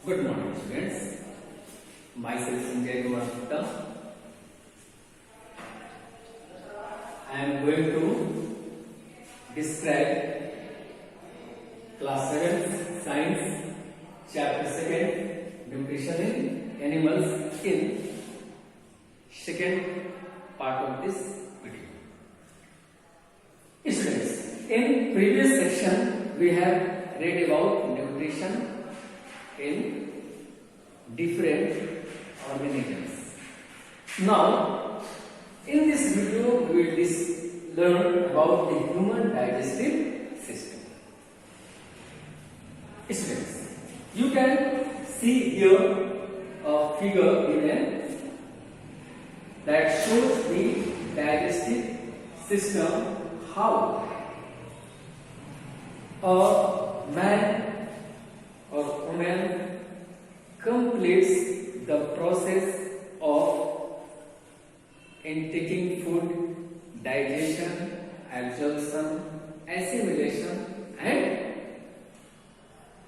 Good morning, students. Myself Sanjay Kumar Gupta. I am going to describe class 7 science chapter 2 nutrition in animals in second part of this video. Students, in previous section we have read about nutrition in different organisms. Now, in this video, we will learn about the human digestive system. Students, you can see here a figure given that shows the digestive system, how a man or woman completes the process of intaking food, digestion, absorption, assimilation and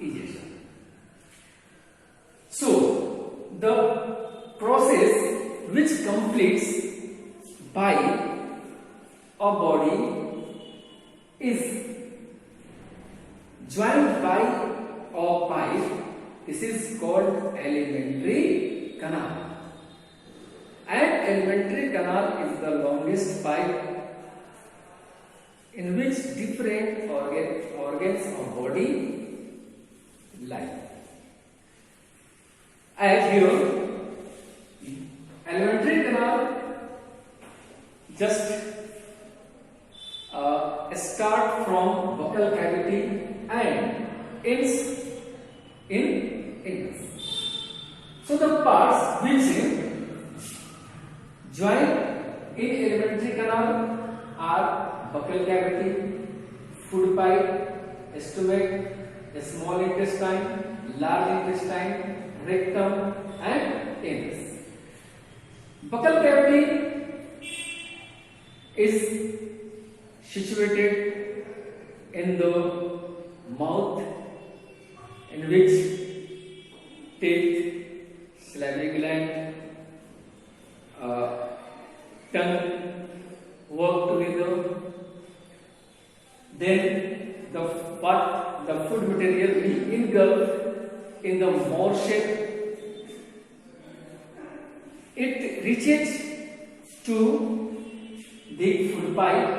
egestion. So, the process which completes by a body is joined by a pipe. This is called alimentary canal. And alimentary canal is the longest pipe in which different organs of body lie. As here, alimentary canal just start from buccal cavity and ends in anus. So the parts which join in alimentary canal are buccal cavity, food pipe, stomach, small intestine, large intestine, rectum and anus. Buccal cavity is situated in the mouth, in which teeth, salivary gland, tongue work together. Then the food material will engulf in the maw shape. It reaches to the food pipe,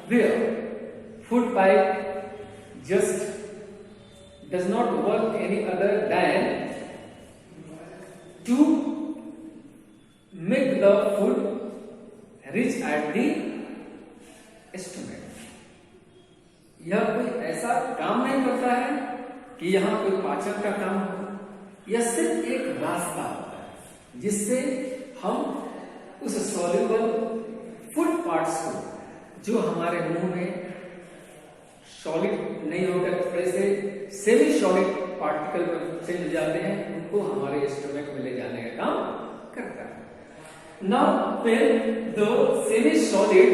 where food pipe just does not work any other than to make the food reach at the stomach. यह कोई ऐसा काम नहीं करता है कि यहाँ कोई पाचन का काम हो, यह सिर्फ एक रास्ता होता है जिससे हम उस सॉल्युबल फूड पार्ट्स को, जो हमारे मुंह में सॉलिड नहीं होकर थोड़े से सेमी सॉलिड पार्टिकल में चले जाते हैं, उनको हमारे स्टमक में ले जाने का काम करता है. Now when the semi solid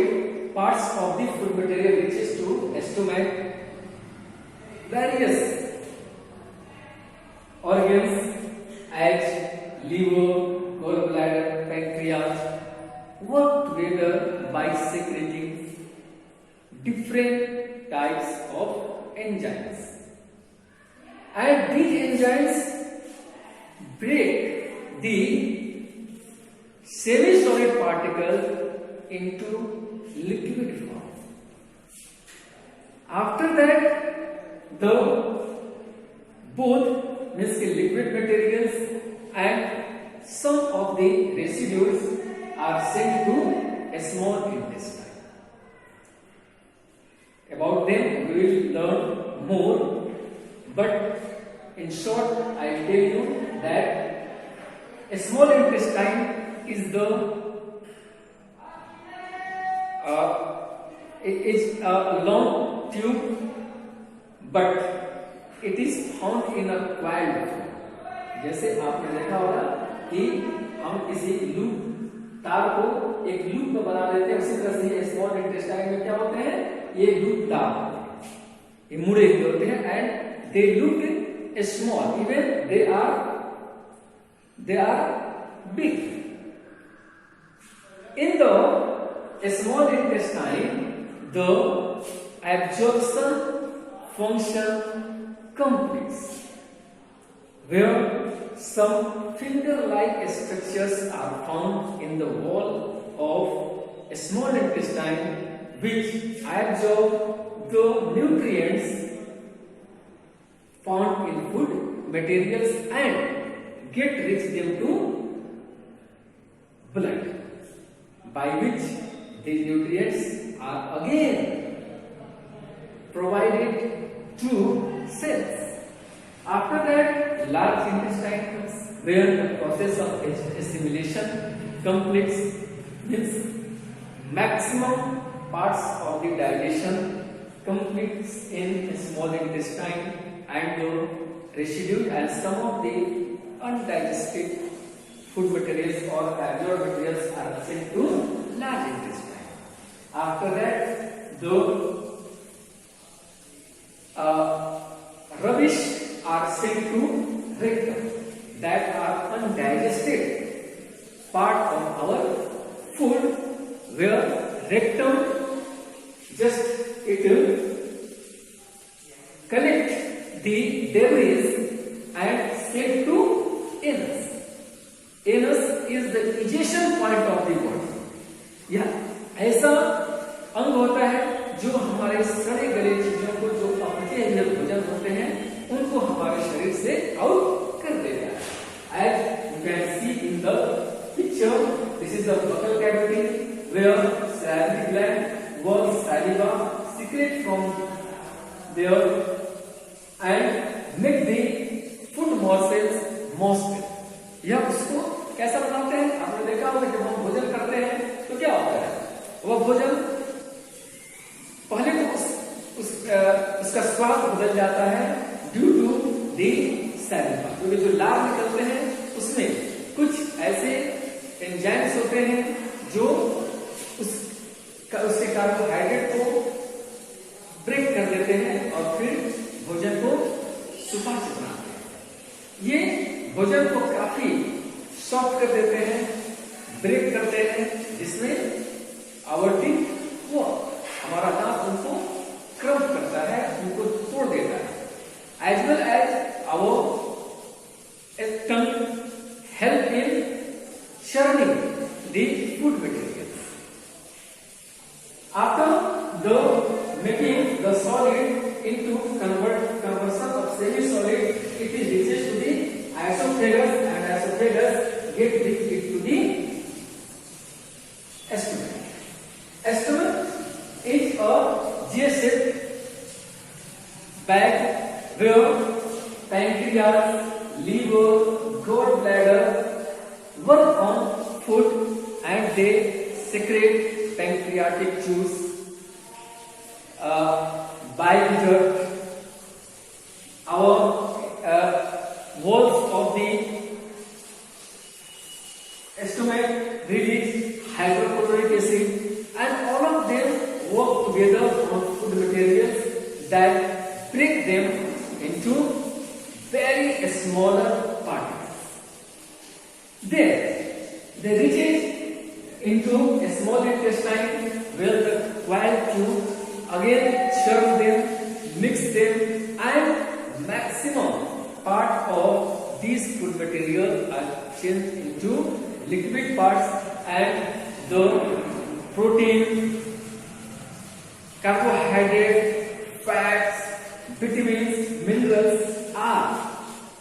parts of the food material reaches to stomach, various organs as liver, gallbladder, pancreas work together by secreting different types of enzymes. And these enzymes break the semi-solid particle into liquid form. After that, both liquid materials and some of the residues are sent to a small intestine. About them we will learn more, but in short I will tell you that a small intestine is a long tube, but it is found in a coiled form. जैसे आपने देखा होगा कि हम किसी loop तार को एक लूप में बना देते हैं, उसी तरह से स्मॉल इंटेस्टाइन में क्या होते हैं, ये लूप तार होते हैं, ये मुड़े हुए होते हैं, and they look small, even they are big. In the small intestine, the absorption function completes, where some finger-like structures are found in the wall of small intestine which absorb the nutrients found in food materials and get reach them to blood, by which these nutrients are again provided to cells. After that, large intestine comes, where the process of assimilation completes, means maximum parts of the digestion completes in small intestine, and the residue and some of the undigested food materials or absorbed materials are sent to large intestine. After that, the rubbish are sent to rectum, that are undigested part of our food, where rectum just it will collect the debris and send to anus. Anus is the ejection point of the body. यह ऐसा अंग होता है जो हमारे सड़े गले चीजों को, जो अपचे हुए भोजन होते हैं, उनको हमारे शरीर से आउट कर देता है. As you can see in the picture, this is the buccal cavity where salivary gland was saliva secrete from there and make the food morsels moist. यह उसको कैसा बनाते हैं? आपने देखा होगा जब हम भोजन करते हैं तो क्या होता है, वह भोजन पहले तो उसका स्वाद बदल जाता है ड्यू टू दी सैलिवा, क्योंकि जो लार निकलते हैं उसमें कुछ ऐसे एंजाइम्स होते हैं जो उसके कार्बोहाइड्रेट को ब्रेक कर देते हैं और फिर भोजन को सुपाच्य बनाते हैं. ये भोजन को काफी सॉफ्ट कर देते हैं, ब्रेक करते हैं, जिसमें आवर्ती वो हमारा दांत उनको क्रम्प करता है, उनको तोड़ देता है. As well as our tongue help in churning the food materials. After the making the solid into conversion of semi-solid, it is reaches to the esophagus, and esophagus get it to the stomach. Stomach is a J-shaped bag where pancreas, liver, gallbladder work on food and they secrete pancreatic juice, bile duct. Our walls of the stomach release hydrochloric acid, and all of them work together on food materials that break them into very smaller particles. There, they reach into a small intestine where the bile tube again churn them, mix them, and maximum part of these food materials are changed into liquid parts, and the protein, carbohydrate, fats, vitamins, minerals are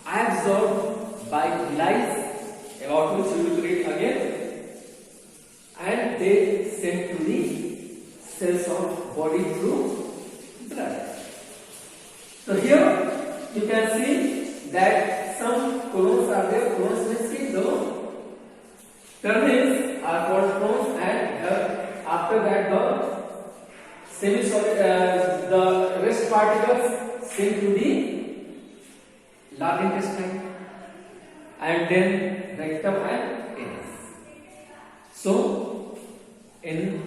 absorbed by glycogen, about which we will read again, and they sent to the cells of body through blood. So here you can see that some colons are there. Colons means the terminals are called colons, and after that the semi-solid, the rest particles sent to the large intestine, and then rectum and anus. So, in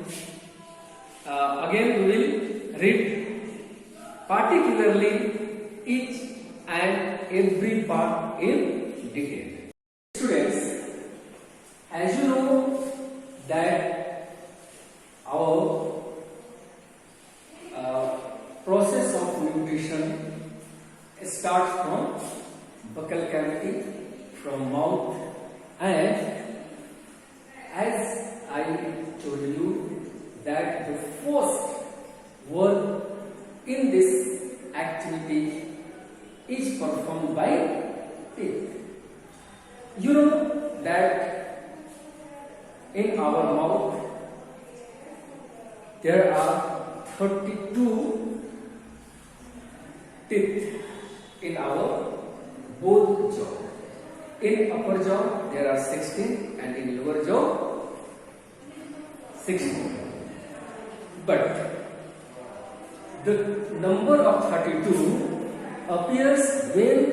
again we will read particularly each and every part in detail. Students, as you know that our process of nutrition starts from buccal cavity, from mouth, and as I told you that the first work in this activity is performed by teeth. You know that in our mouth there are 32 teeth in our both jaw. In upper jaw there are 16 and in lower jaw 16. But the number of 32 appears when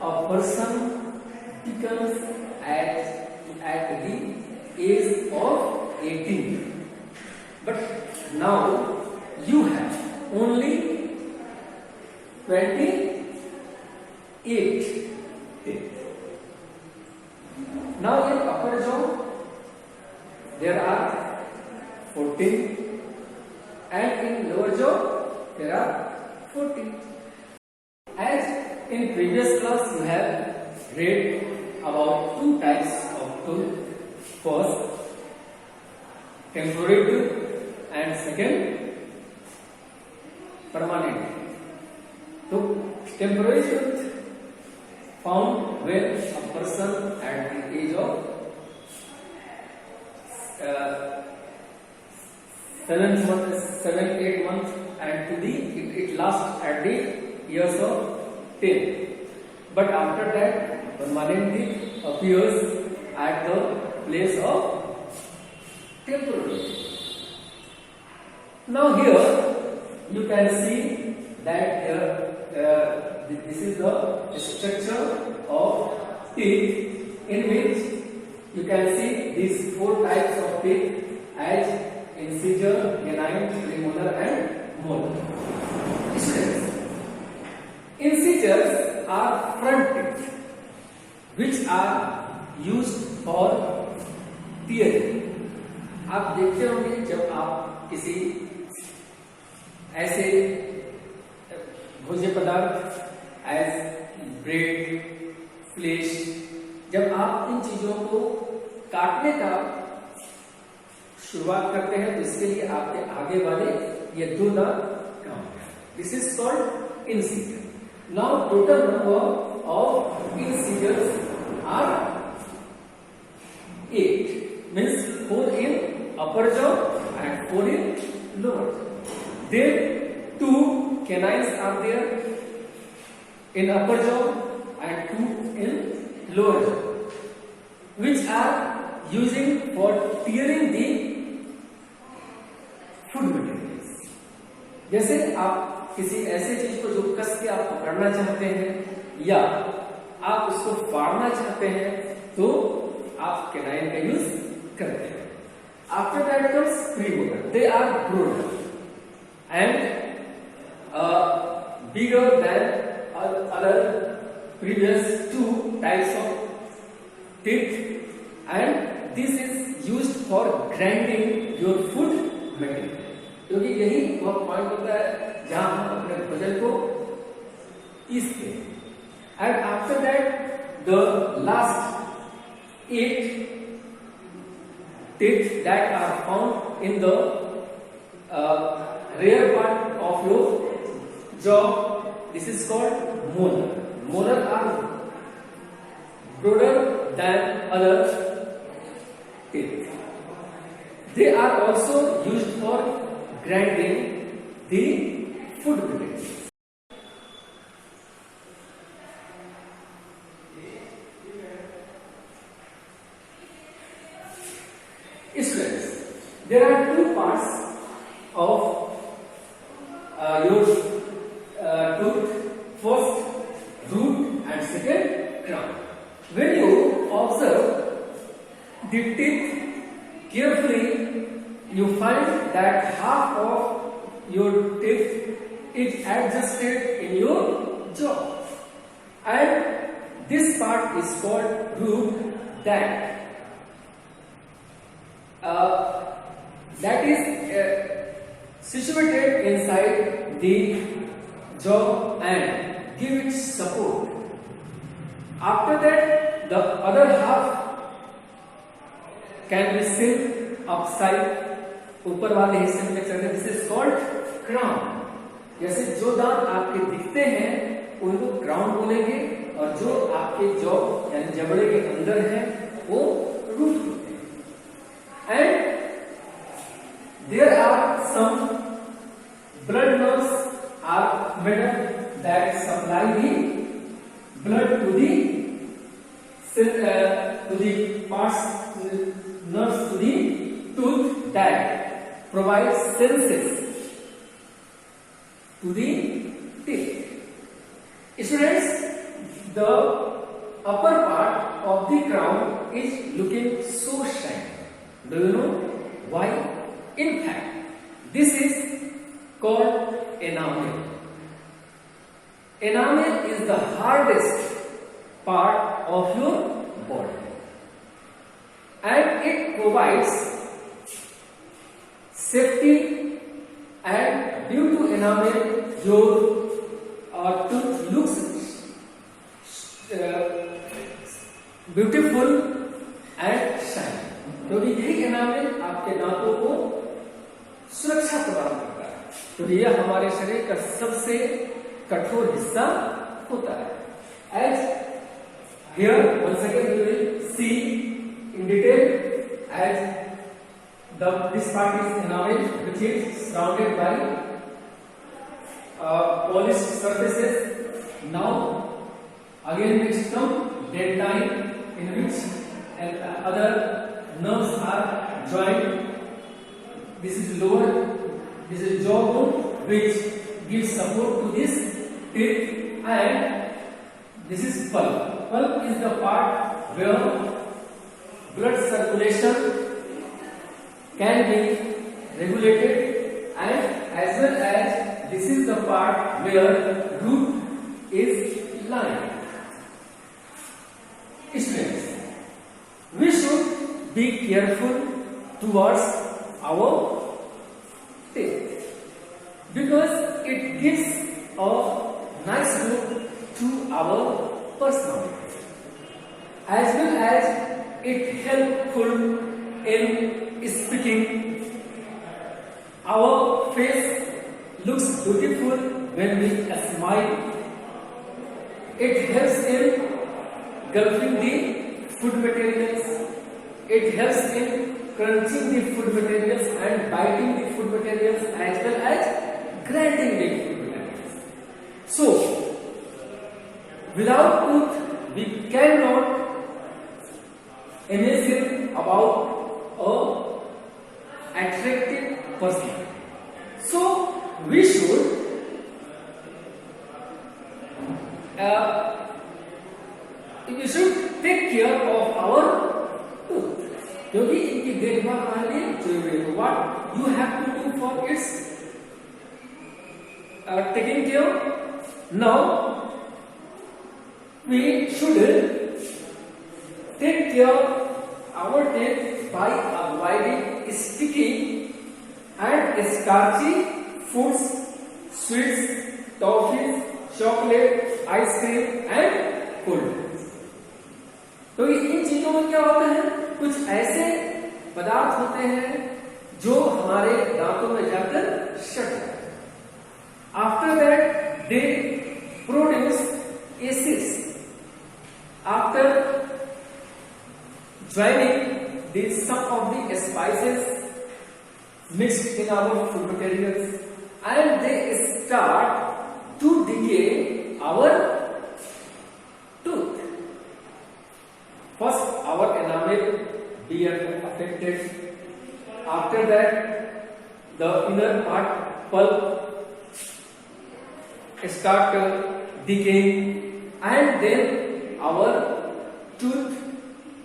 a person becomes at the age of 18. But now you have only 28 teeth. Now in upper jaw there are 14 and in lower jaw there are 14. As in previous class you have read about two types of tooth. First, temporary tooth and second, permanent. So, temporary tooth found when a person at the age of 7-8 months and it lasts at the years of 10. But after that, permanent teeth appears at the place of temporary. Now here you can see that this is the structure of teeth, in which you can see these four types of teeth as incisor, canine, premolar and molar. Students, incisors are front teeth which are used for tearing. आप देखते होंगे जब आप किसी ऐसे भोज्य पदार्थ as bread, flash, जब आप इन चीजों को काटने का शुरुआत करते हैं तो इसके लिए आपके आगे वाले ये दो दांत काम है. This is called incisor. Now total number of incisors are 8. means 4 in upper jaw and 4 in lower jaw. Then 2 canines are there in upper jaw and 2 in lower jaw, which are using for tearing the food materials. जैसे आप किसी ऐसे चीज को जो कस के आप पकड़ना चाहते हैं या आप उसको फाड़ना चाहते हैं तो आप कैनाइन का यूज करते हैं. After that comes premolar. They are broader and bigger than other previous two types of teeth, and this is used for grinding your food material. क्योंकि यही वह पॉइंट होता है जहां हम अपने भोजन को पीसते हैं. And after that the last 8 teeth that are found in the rear part of your jaw, this is called molar. Molar are broader than other teeth. They are also used for grinding the food materials. Students, there are two parts of your tooth. First, root and second, crown. When you observe the teeth carefully, you find that half of your teeth is adjusted in your jaw. and this part is called root that is situated inside the jaw and give it support. After that, the other half can be seen upside, ऊपर वाले हिस्से में चलते हैं, this is called crown. जैसे जो दांत आपके दिखते हैं उनको क्राउन बोलेंगे, और जो आपके जॉ यानी जबड़े के अंदर है वो रूट होते हैं। And there are some blood nerves are made up that supply the blood to the parts nerves to the tooth that provides senses to the teeth. Students, the upper part of the crown is looking so shiny. Do you know why? In fact, this is called enamel. Enamel is the hardest part of your body, and it provides safety, and due to enamel your tooth looks beautiful and shiny, क्योंकि यही enamel आपके दांतों को सुरक्षा प्रदान करता है। तो यह हमारे शरीर का सबसे कठोर हिस्सा होता है। As here once again we will see in detail, as this part is enamel, which is surrounded by polished surfaces. Now again next come dentine, in which other nerves are joined. This is lower, this is jawbone, which gives support to this teeth, and this is pulp. Pulp is the part where blood circulation can be regulated, and as well as this is the part where root is lying. Students, we should be careful towards our teeth because it gives a nice look to our personality, as well as it helpful in speaking. Our face looks beautiful when we smile. It helps in gulping the food materials. It helps in crunching the food materials and biting the food materials, as well as grinding the food materials. So, without tooth, we cannot imagine about a attractive person. So, we should take care of our tooth, क्योंकि इनकी देखभाल करने चाहिए। What you have to do for its taking care? Now we should take care our teeth by avoiding sticky and starchy foods, sweets, toffees, chocolate, ice cream and cold drinks. तो इन चीजों में क्या होता है, कुछ ऐसे पदार्थ होते हैं जो हमारे दांतों में जाकर सट जाते हैं। After that they produce acids after joining the sum of the spices mixed in our food materials, and they start to decay our tooth. First, our enamel be affected. After that, the inner part pulp start decaying, and then our tooth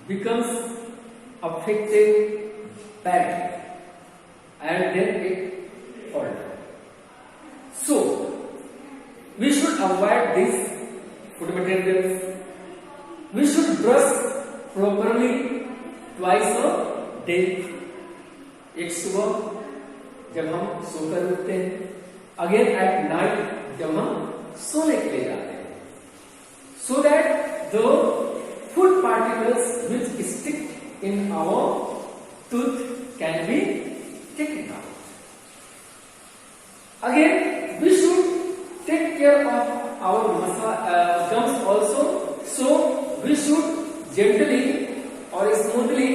becomes affected badly, and then it falls. So we should avoid this food materials. We should brush properly twice a day. एक सुबह जब हम सोकर उठते हैं, again at night जब हम सोने के लिए जाते हैं, so that the food particles which stick in our tooth can be taken out. Again, we should take care of our gums also, so we should gently or smoothly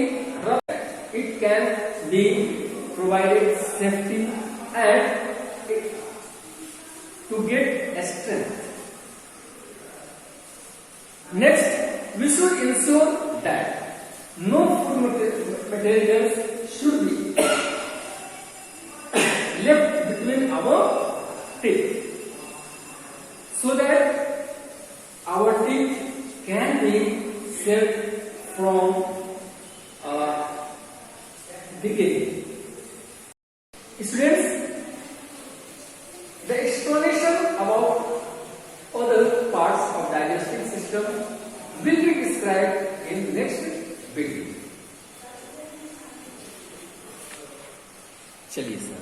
rub it. It can be provided safety and to get strength. Next, we should ensure that no food materials should be left between our teeth, so that our teeth can be saved from decay. Students, the explanation about other parts of digestive system will be described in next video. चलिए sir.